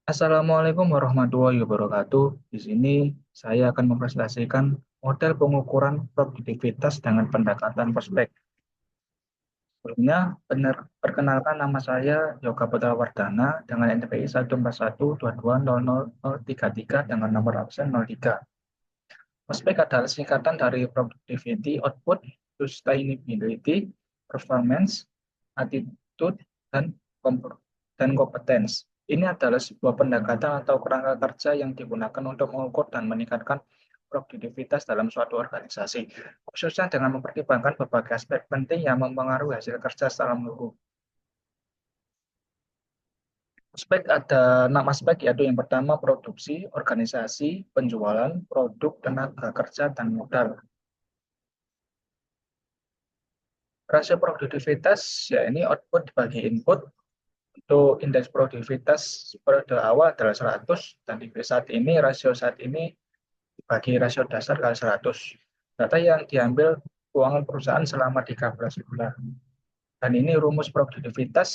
Assalamualaikum warahmatullahi wabarakatuh. Di sini saya akan mempresentasikan model pengukuran produktivitas dengan pendekatan prospek. Sebelumnya, perkenalkan nama saya Yoga Putra Wardana dengan NPI 141220033 dengan nomor absen 03. Prospek adalah singkatan dari Productivity, Output, Sustainability, Performance, Attitude, dan Competence. Ini adalah sebuah pendekatan atau kerangka kerja yang digunakan untuk mengukur dan meningkatkan produktivitas dalam suatu organisasi, khususnya dengan mempertimbangkan berbagai aspek penting yang mempengaruhi hasil kerja secara menyeluruh. Aspek ada 6 aspek, yaitu yang pertama produksi, organisasi, penjualan, produk, tenaga kerja, dan modal. Rasio produktivitas, ya ini output dibagi input. Untuk indeks produktivitas periode awal adalah 100, dan di saat ini, rasio saat ini dibagi rasio dasar kali 100. Data yang diambil keuangan perusahaan selama 13 bulan. Dan ini rumus produktivitas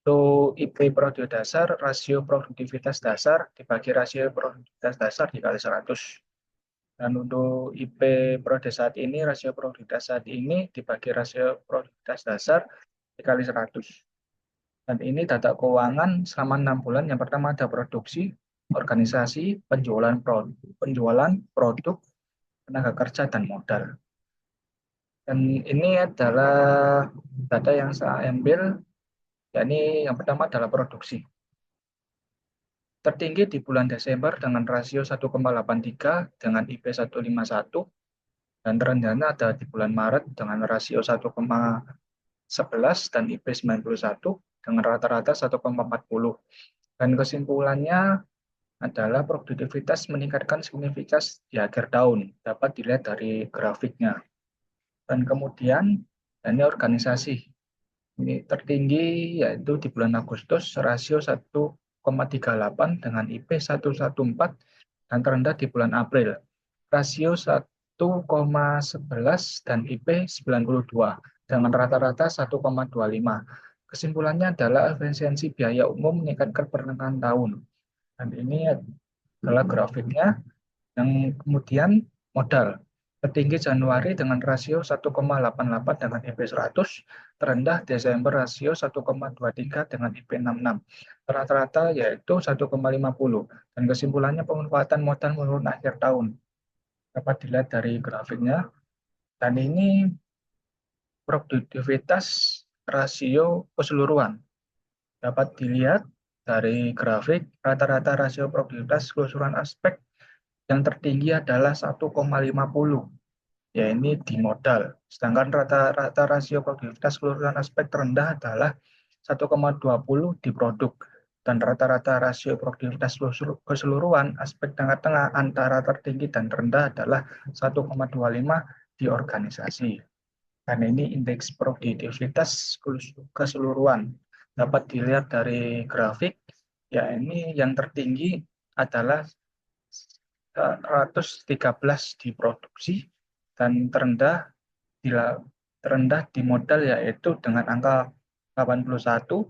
untuk IP periode dasar, rasio produktivitas dasar dibagi rasio produktivitas dasar dikali 100. Dan untuk IP periode saat ini, rasio produktivitas saat ini dibagi rasio produktivitas dasar dikali 100. Dan ini data keuangan selama 6 bulan. Yang pertama ada produksi, organisasi, penjualan produk, tenaga kerja, dan modal. Dan ini adalah data yang saya ambil, yakni yang pertama adalah produksi. Tertinggi di bulan Desember dengan rasio 1,83 dengan IP 151, dan terendahnya ada di bulan Maret dengan rasio 1,11 dan IP 91 dengan rata-rata 1,40. Dan kesimpulannya adalah produktivitas meningkatkan signifikan di akhir tahun, dapat dilihat dari grafiknya. Dan kemudian, ini organisasi. Ini tertinggi yaitu di bulan Agustus, rasio 1,38 dengan IP 114, dan terendah di bulan April, rasio 1,11 dan IP 92, dengan rata-rata 1,25. Kesimpulannya adalah efisiensi biaya umum meningkatkan pertengahan tahun. Dan ini adalah grafiknya. Yang kemudian modal tertinggi Januari dengan rasio 1,88 dengan IP 100, terendah Desember rasio 1,23 dengan IP 66. Rata-rata yaitu 1,50. Dan kesimpulannya pemanfaatan modal menurun akhir tahun dapat dilihat dari grafiknya. Dan ini produktivitas rasio keseluruhan dapat dilihat dari grafik. Rata-rata rasio produktivitas keseluruhan aspek yang tertinggi adalah 1,50, ya ini di modal. Sedangkan rata-rata rasio produktivitas keseluruhan aspek terendah adalah 1,20 di produk. Dan rata-rata rasio produktivitas keseluruhan aspek tengah-tengah antara tertinggi dan rendah adalah 1,25 di organisasi. Dan ini indeks produktivitas keseluruhan. Dapat dilihat dari grafik, ya ini yang tertinggi adalah 113 di produksi, dan terendah di modal yaitu dengan angka 81,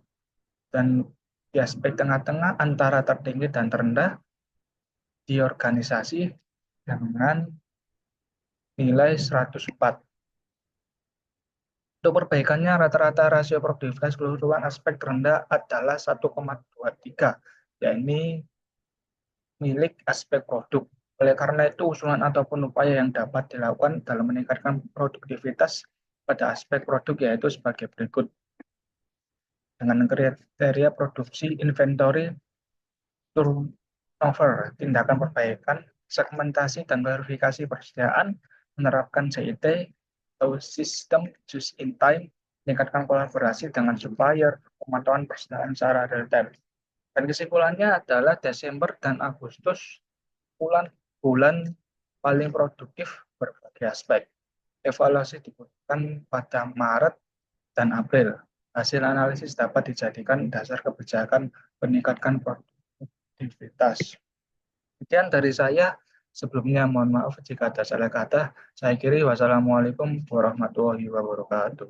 dan di aspek tengah-tengah antara tertinggi dan terendah di organisasi dengan nilai 104. Untuk perbaikannya, rata-rata rasio produktivitas keseluruhan aspek terendah adalah 1,23, yakni milik aspek produk. Oleh karena itu, usulan ataupun upaya yang dapat dilakukan dalam meningkatkan produktivitas pada aspek produk yaitu sebagai berikut. Dengan kriteria produksi, inventory, turnover, tindakan perbaikan, segmentasi, dan verifikasi persediaan, menerapkan CIT atau sistem just in time, meningkatkan kolaborasi dengan supplier, pemantauan persediaan secara real time. Dan kesimpulannya adalah Desember dan Agustus bulan paling produktif berbagai aspek. Evaluasi dibutuhkan pada Maret dan April. Hasil analisis dapat dijadikan dasar kebijakan meningkatkan produktivitas. Sekian dari saya. Sebelumnya mohon maaf jika ada salah kata. Saya kiri wassalamualaikum warahmatullahi wabarakatuh.